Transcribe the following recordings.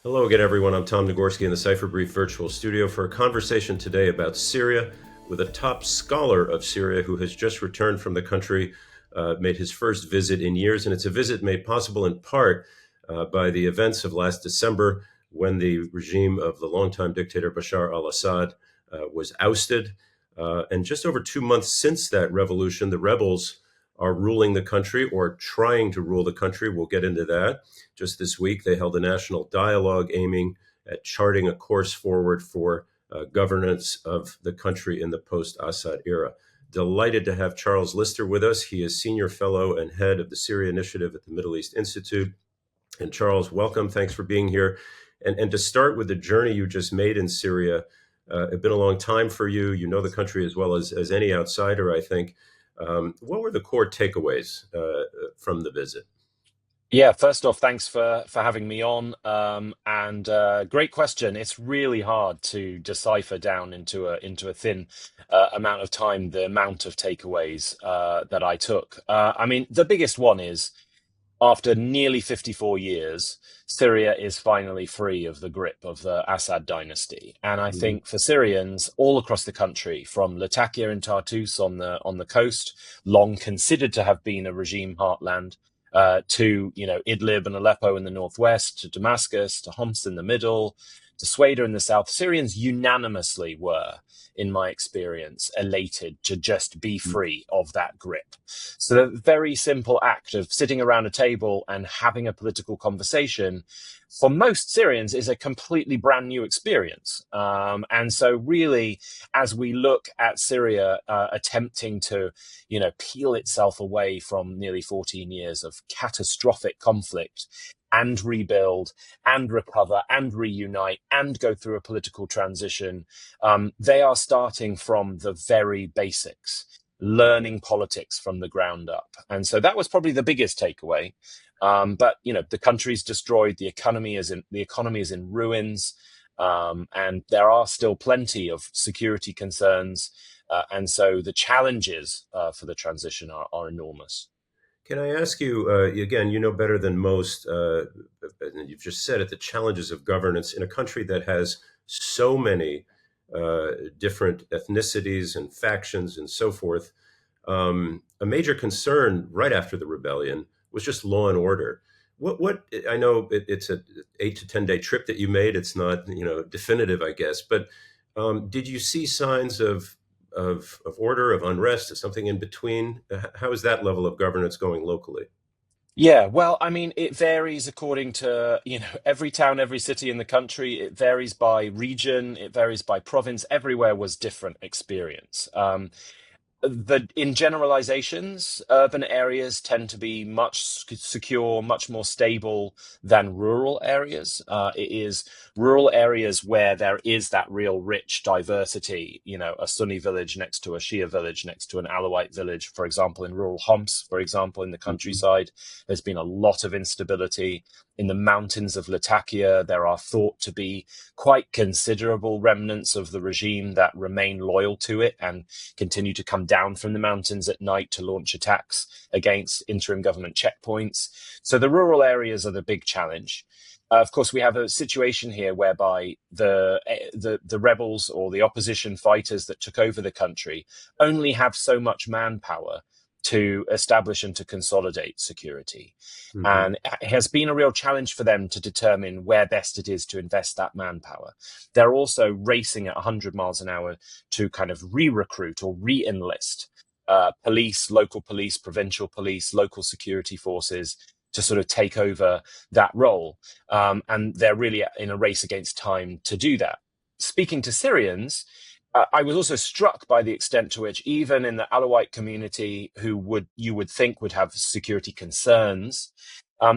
Hello again, everyone. I'm Tom Nagorski in the Cipher Brief virtual studio for a conversation today about Syria with a top scholar of Syria who has just returned from the country, made his first visit in years. And it's a visit made possible in part by the events of last December when the regime of the longtime dictator Bashar al-Assad was ousted. And just over 2 months since that revolution, the rebels are ruling the country or trying to rule the country. We'll get into that. Just this week, they held a national dialogue aiming at charting a course forward for governance of the country in the post-Assad era. Delighted to have Charles Lister with us. He is senior fellow and head of the Syria Initiative at the Middle East Institute. And Charles, welcome. Thanks for being here. And to start with the journey you just made in Syria, it's been a long time for you. You know the country as well as any outsider, I think. What were the core takeaways from the visit? Yeah, first off, thanks for having me on. And great question. It's really hard to decipher down into a thin amount of time the amount of takeaways that I took. I mean, the biggest one is after nearly 54 years, Syria is finally free of the grip of the Assad dynasty. And I think for Syrians all across the country, from Latakia and Tartus on the coast, long considered to have been a regime heartland, to Idlib and Aleppo in the northwest, to Damascus, to Homs in the middle, to Sweda in the south, Syrians unanimously were, in my experience, elated to just be free of that grip. So the very simple act of sitting around a table and having a political conversation, for most Syrians, is a completely brand new experience. And so really, as we look at Syria attempting to, peel itself away from nearly 14 years of catastrophic conflict and rebuild and recover and reunite and go through a political transition, they are starting from the very basics, learning politics from the ground up. And so that was probably the biggest takeaway. But the country's destroyed, the economy is in ruins, and there are still plenty of security concerns. And so the challenges for the transition are enormous. Can I ask you, again, you know better than most, and you've just said it, the challenges of governance in a country that has so many different ethnicities and factions and so forth. A major concern right after the rebellion was just law and order. What I know it's a 8 to 10 day trip that you made. It's not, definitive, I guess, but did you see signs of order, of unrest, of something in between? How is that level of governance going locally? Yeah, well, I mean, it varies according to, every town, every city in the country. It varies by region, it varies by province. Everywhere was different experience. In generalizations, urban areas tend to be much secure, much more stable than rural areas. It is rural areas where there is that real rich diversity, a Sunni village next to a Shia village, next to an Alawite village, for example, in rural Homs, for example, in the Mhm. countryside. There's been a lot of instability. In the mountains of Latakia, there are thought to be quite considerable remnants of the regime that remain loyal to it and continue to come down from the mountains at night to launch attacks against interim government checkpoints. So the rural areas are the big challenge. Of course, we have a situation here whereby the rebels or the opposition fighters that took over the country only have so much manpower to establish and to consolidate security. Mhm. And it has been a real challenge for them to determine where best it is to invest that manpower. They're also racing at 100 miles an hour to kind of re-recruit or re-enlist police, local police, provincial police, local security forces to sort of take over that role. And they're really in a race against time to do that. Speaking to Syrians, I was also struck by the extent to which even in the Alawite community, you would think would have security concerns,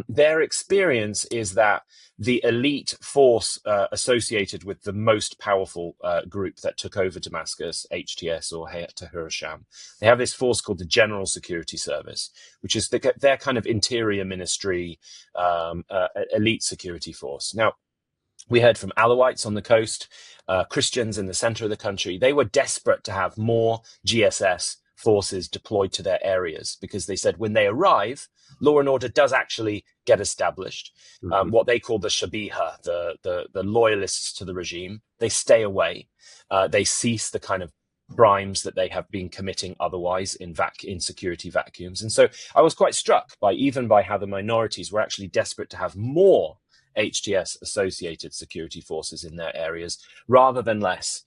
their experience is that the elite force associated with the most powerful group that took over Damascus, HTS or Hayat Tahrir al-Sham, they have this force called the General Security Service, which is their kind of interior ministry elite security force. Now, we heard from Alawites on the coast, Christians in the center of the country. They were desperate to have more GSS forces deployed to their areas, because they said when they arrive, law and order does actually get established. What they call the shabiha, the loyalists to the regime, they stay away. They cease the kind of crimes that they have been committing otherwise in security vacuums. And so I was quite struck by how the minorities were actually desperate to have more HTS associated security forces in their areas rather than less,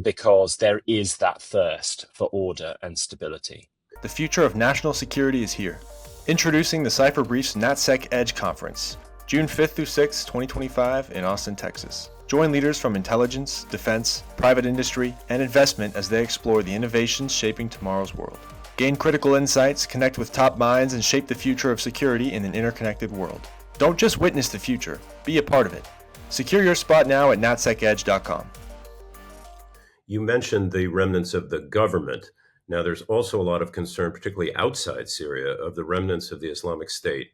because there is that thirst for order and stability. The future of national security is here. Introducing the Cipher Brief's NatSec Edge Conference, June 5th through 6th, 2025 in Austin, Texas. Join leaders from intelligence, defense, private industry, and investment as they explore the innovations shaping tomorrow's world. Gain critical insights, connect with top minds, and shape the future of security in an interconnected world. Don't just witness the future, be a part of it. Secure your spot now at natsekedge.com. You mentioned the remnants of the government. Now, there's also a lot of concern, particularly outside Syria, of the remnants of the Islamic State,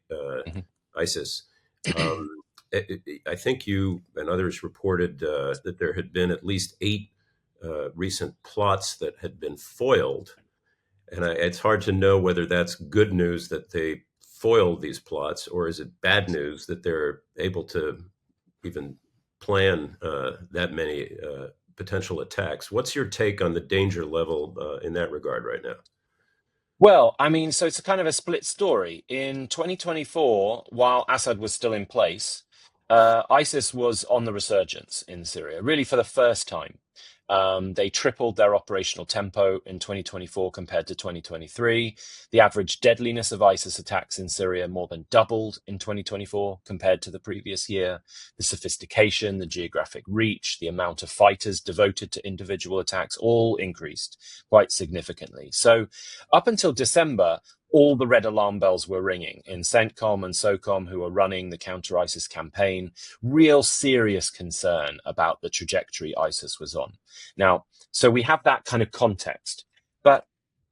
ISIS. I think you and others reported that there had been at least 8 recent plots that had been foiled. And it's hard to know whether that's good news that they foiled these plots, or is it bad news that they're able to even plan that many potential attacks. What's your take on the danger level in that regard right now? Well, I mean, so it's a kind of a split story. In 2024, while Assad was still in place, ISIS was on the resurgence in Syria, really for the first time. They tripled their operational tempo in 2024 compared to 2023. The average deadliness of ISIS attacks in Syria more than doubled in 2024 compared to the previous year. The sophistication, the geographic reach, the amount of fighters devoted to individual attacks all increased quite significantly. So up until December, all the red alarm bells were ringing in CENTCOM and SOCOM, who were running the counter-ISIS campaign. Real serious concern about the trajectory ISIS was on. Now, so we have that kind of context. But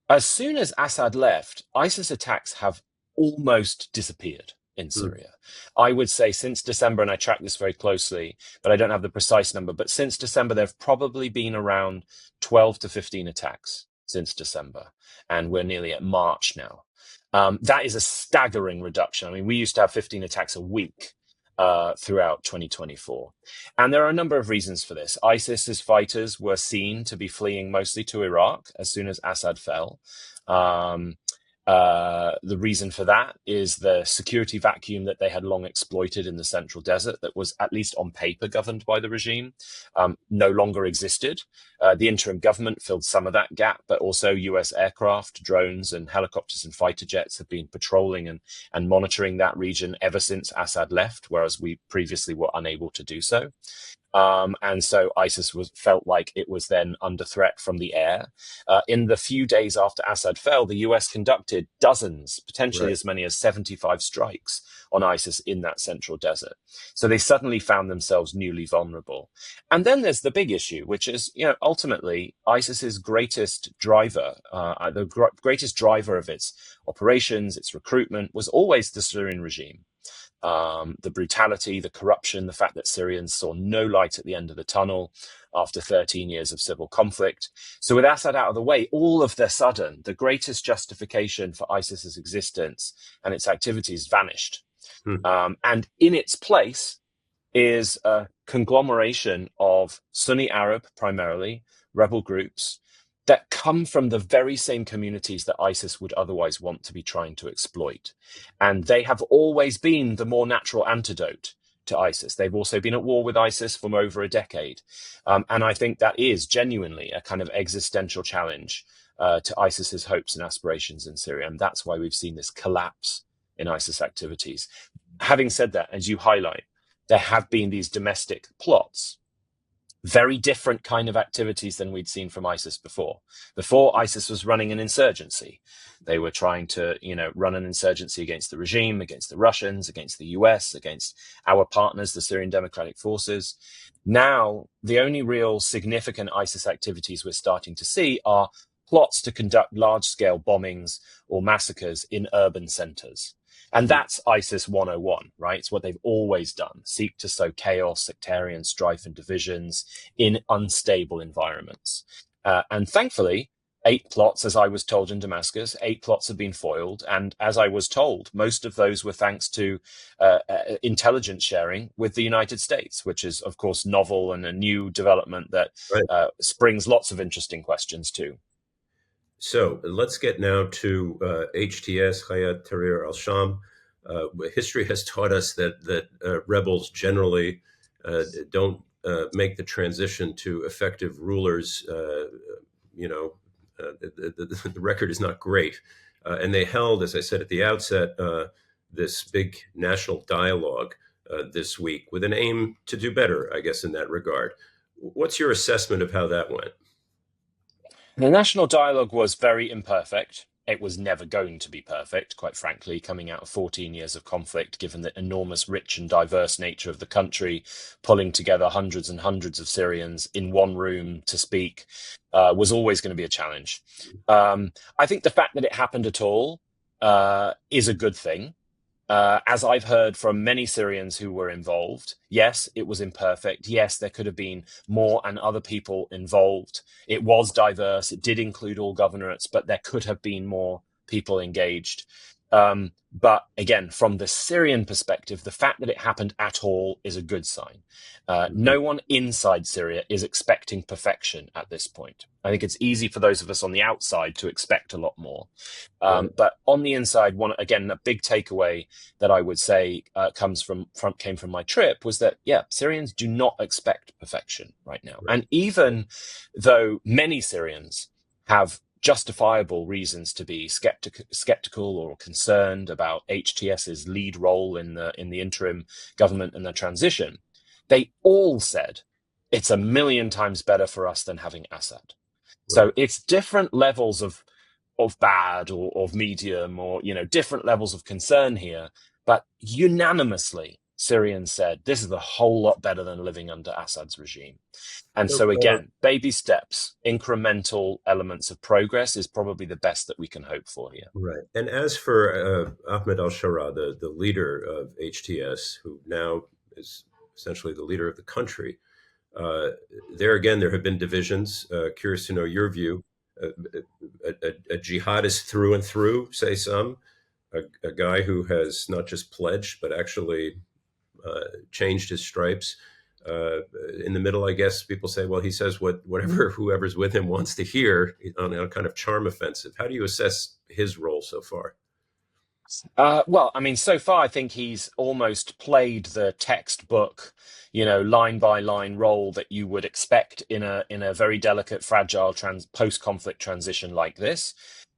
as soon as Assad left, ISIS attacks have almost disappeared in Syria. I would say since December, and I track this very closely, but I don't have the precise number, but since December, there have probably been around 12 to 15 attacks since December, and we're nearly at March now. That is a staggering reduction. I mean, we used to have 15 attacks a week throughout 2024. And there are a number of reasons for this. ISIS's fighters were seen to be fleeing mostly to Iraq as soon as Assad fell. The reason for that is the security vacuum that they had long exploited in the central desert, that was at least on paper governed by the regime, no longer existed. The interim government filled some of that gap, but also US aircraft, drones, and helicopters and fighter jets have been patrolling and monitoring that region ever since Assad left, whereas we previously were unable to do so. And so ISIS felt like it was then under threat from the air. In the few days after Assad fell, the US conducted dozens, potentially as many as 75 strikes on ISIS in that central desert. So they suddenly found themselves newly vulnerable. And then there's the big issue, which is, ultimately ISIS's greatest driver, greatest driver of its operations, its recruitment, was always the Syrian regime. The brutality, the corruption, the fact that Syrians saw no light at the end of the tunnel after 13 years of civil conflict. So with Assad out of the way, all of a sudden, the greatest justification for ISIS's existence and its activities vanished. And in its place is a conglomeration of Sunni Arab, primarily, rebel groups that come from the very same communities that ISIS would otherwise want to be trying to exploit. And they have always been the more natural antidote to ISIS. They've also been at war with ISIS for over a decade. And I think that is genuinely a kind of existential challenge to ISIS's hopes and aspirations in Syria. And that's why we've seen this collapse in ISIS activities. Having said that, as you highlight, there have been these domestic plots, very different kind of activities than we'd seen from ISIS before. Before, ISIS was running an insurgency. They were trying to, run an insurgency against the regime, against the Russians, against the US, against our partners, the Syrian Democratic Forces. Now, the only real significant ISIS activities we're starting to see are plots to conduct large-scale bombings or massacres in urban centers. And that's ISIS 101, right? It's what they've always done, seek to sow chaos, sectarian strife and divisions in unstable environments. And thankfully, 8 plots, as I was told in Damascus. 8 plots have been foiled. And as I was told, most of those were thanks to intelligence sharing with the United States, which is, of course, novel and a new development that Right. springs lots of interesting questions too. So let's get now to HTS, Hayat Tahrir al-Sham. History has taught us that rebels generally don't make the transition to effective rulers. The record is not great. And they held, as I said at the outset, this big national dialogue this week with an aim to do better, I guess, in that regard. What's your assessment of how that went? The national dialogue was very imperfect. It was never going to be perfect, quite frankly, coming out of 14 years of conflict, given the enormous, rich and diverse nature of the country, pulling together hundreds and hundreds of Syrians in one room to speak was always going to be a challenge. I think the fact that it happened at all is a good thing. As I've heard from many Syrians who were involved, yes, it was imperfect. Yes, there could have been more and other people involved. It was diverse. It did include all governorates, but there could have been more people engaged. But again, from the Syrian perspective, the fact that it happened at all is a good sign. No one inside Syria is expecting perfection at this point. I think it's easy for those of us on the outside to expect a lot more. But on the inside, a big takeaway that I would say came from my trip was that, Syrians do not expect perfection right now. And even though many Syrians have justifiable reasons to be skeptical or concerned about HTS's lead role in the interim government and the transition, they all said it's a million times better for us than having Assad. So it's different levels of bad or of medium or different levels of concern here, but unanimously Syrians said this is a whole lot better than living under Assad's regime. And so again, baby steps, incremental elements of progress is probably the best that we can hope for here. Right. And as for Ahmed al-Shara, the leader of HTS, who now is essentially the leader of the country, there have been divisions. Curious to know your view. A jihadist through and through, say some, a guy who has not just pledged, but actually changed his stripes. In the middle, I guess people say, well, he says whatever whoever's with him wants to hear on a kind of charm offensive. How do you assess his role so far? So far, I think he's almost played the textbook, line by line role that you would expect in a very delicate, fragile post-conflict transition like this.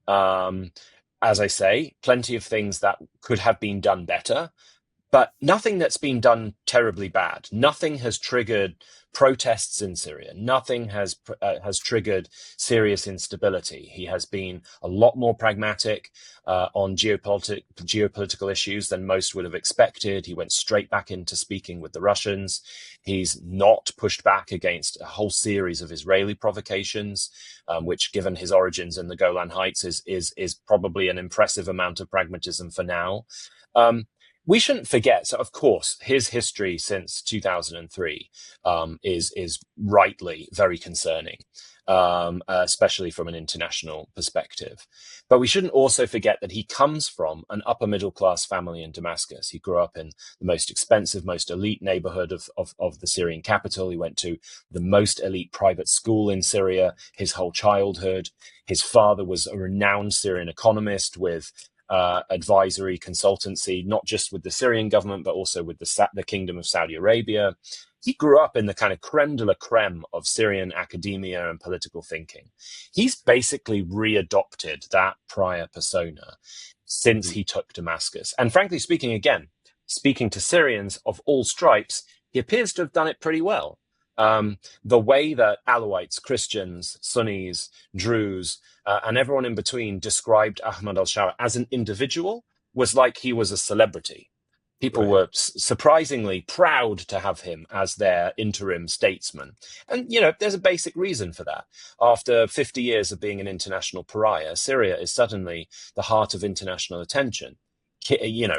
As I say, plenty of things that could have been done better. But nothing that's been done terribly bad. Nothing has triggered protests in Syria. Nothing has triggered serious instability. He has been a lot more pragmatic on geopolitical issues than most would have expected. He went straight back into speaking with the Russians. He's not pushed back against a whole series of Israeli provocations, which, given his origins in the Golan Heights, is probably an impressive amount of pragmatism for now. We shouldn't forget, so of course, his history since 2003 is rightly very concerning, especially from an international perspective. But we shouldn't also forget that he comes from an upper middle class family in Damascus. He grew up in the most expensive, most elite neighborhood of the Syrian capital. He went to the most elite private school in Syria his whole childhood. His father was a renowned Syrian economist with advisory consultancy, not just with the Syrian government, but also with the Kingdom of Saudi Arabia. He grew up in the kind of creme de la creme of Syrian academia and political thinking. He's basically readopted that prior persona since he took Damascus. And frankly speaking, again, speaking to Syrians of all stripes, he appears to have done it pretty well. The way that Alawites, Christians, Sunnis, Druze, and everyone in between described Ahmad al-Shara as an individual was like he was a celebrity. People were surprisingly proud to have him as their interim statesman. And, there's a basic reason for that. After 50 years of being an international pariah, Syria is suddenly the heart of international attention.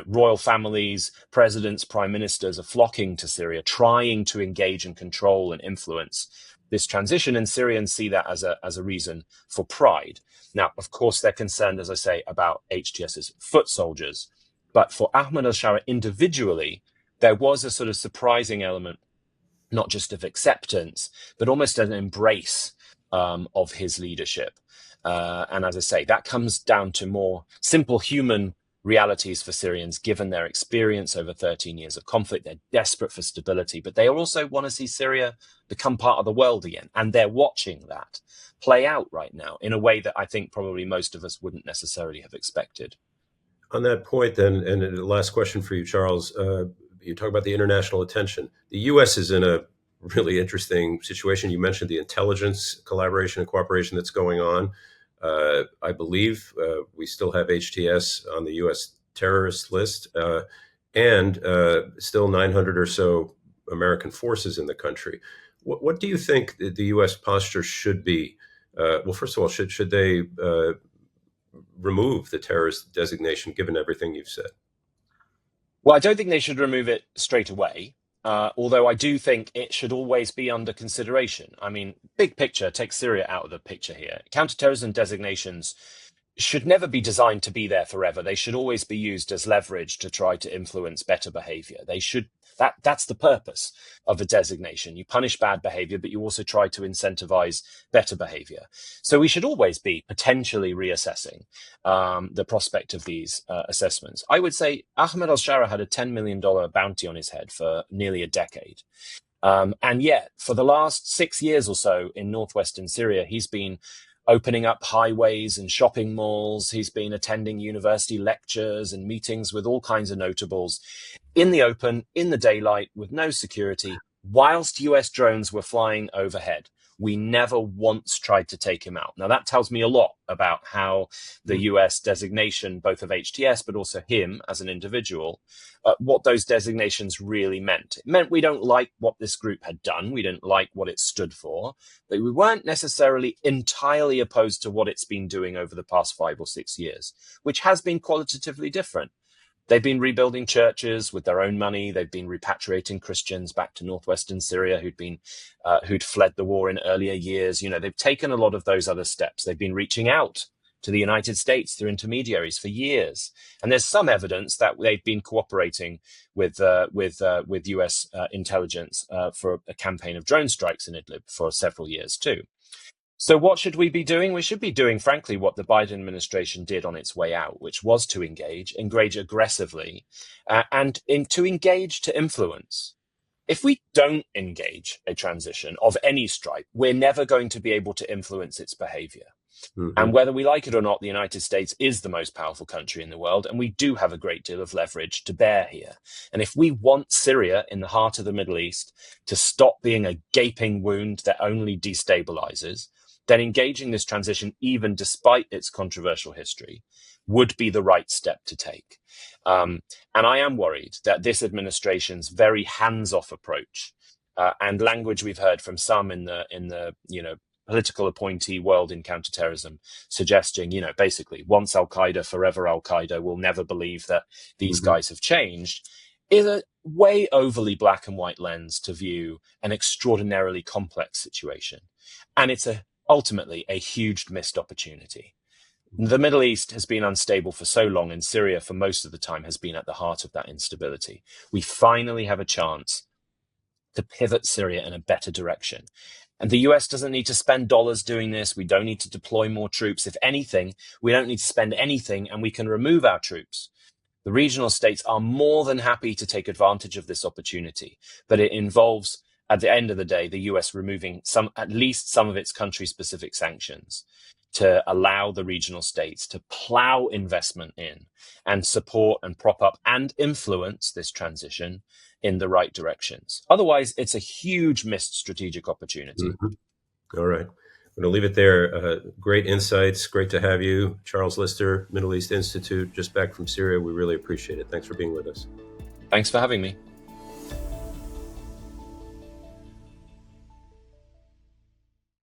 Royal families, presidents, prime ministers are flocking to Syria, trying to engage and control and influence this transition, and Syrians see that as a reason for pride. Now, of course, they're concerned, as I say, about HTS's foot soldiers. But for Ahmed al-Shara individually, there was a sort of surprising element, not just of acceptance, but almost an embrace of his leadership. And as I say, that comes down to more simple human realities for Syrians, given their experience over 13 years of conflict. They're desperate for stability, but they also want to see Syria become part of the world again. And they're watching that play out right now in a way that I think probably most of us wouldn't necessarily have expected. On that point, then, and the last question for you, Charles, you talk about the international attention. The U.S. is in a really interesting situation. You mentioned the intelligence collaboration and cooperation that's going on. I believe we still have HTS on the U.S. terrorist list, and still 900 or so American forces in the country. What do you think the U.S. posture should be? Well, first of all, should they remove the terrorist designation, given everything you've said? Well, I don't think they should remove it straight away. Although I do think it should always be under consideration. I mean, big picture, take Syria out of the picture here. Counterterrorism designations should never be designed to be there forever. They should always be used as leverage to try to influence better behavior. That's the purpose of a designation. You punish bad behavior, but you also try to incentivize better behavior. So we should always be potentially reassessing the prospect of these assessments. I would say Ahmed al-Shara had a $10 million bounty on his head for nearly a decade. And yet, for the last 6 years or so in northwestern Syria, he's been opening up highways and shopping malls. He's been attending university lectures and meetings with all kinds of notables in the open, in the daylight, with no security, whilst US drones were flying overhead. We never once tried to take him out. Now, that tells me a lot about how the US designation, both of HTS, but also him as an individual, what those designations really meant. It meant we don't like what this group had done. We didn't like what it stood for, but we weren't necessarily entirely opposed to what it's been doing over the past 5 or 6 years, which has been qualitatively different. They've been rebuilding churches with their own money. They've been repatriating Christians back to northwestern Syria who'd fled the war in earlier years. You know, they've taken a lot of those other steps. They've been reaching out to the United States through intermediaries for years, and there's some evidence that they've been cooperating with US intelligence for a campaign of drone strikes in Idlib for several years too. So what should we be doing? We should be doing, frankly, what the Biden administration did on its way out, which was to engage aggressively, and to engage to influence. If we don't engage a transition of any stripe, we're never going to be able to influence its behavior. Mm-hmm. And whether we like it or not, the United States is the most powerful country in the world, and we do have a great deal of leverage to bear here. And if we want Syria in the heart of the Middle East to stop being a gaping wound that only destabilizes, then engaging this transition, even despite its controversial history, would be the right step to take. And I am worried that this administration's very hands-off approach and language we've heard from some in the political appointee world in counterterrorism, suggesting, basically, once Al-Qaeda, forever Al-Qaeda, will never believe that these guys have changed, is a way overly black and white lens to view an extraordinarily complex situation. And it's ultimately a huge missed opportunity. The Middle East has been unstable for so long, and Syria for most of the time has been at the heart of that instability. We finally have a chance to pivot Syria in a better direction. And the US doesn't need to spend dollars doing this. We don't need to deploy more troops. If anything, we don't need to spend anything, and we can remove our troops. The regional states are more than happy to take advantage of this opportunity, but it involves, at the end of the day, the US removing at least some of its country-specific sanctions to allow the regional states to plow investment in and support and prop up and influence this transition in the right directions. Otherwise, it's a huge missed strategic opportunity. Mm-hmm. All right. I'm going to leave it there. Great insights. Great to have you. Charles Lister, Middle East Institute, just back from Syria. We really appreciate it. Thanks for being with us. Thanks for having me.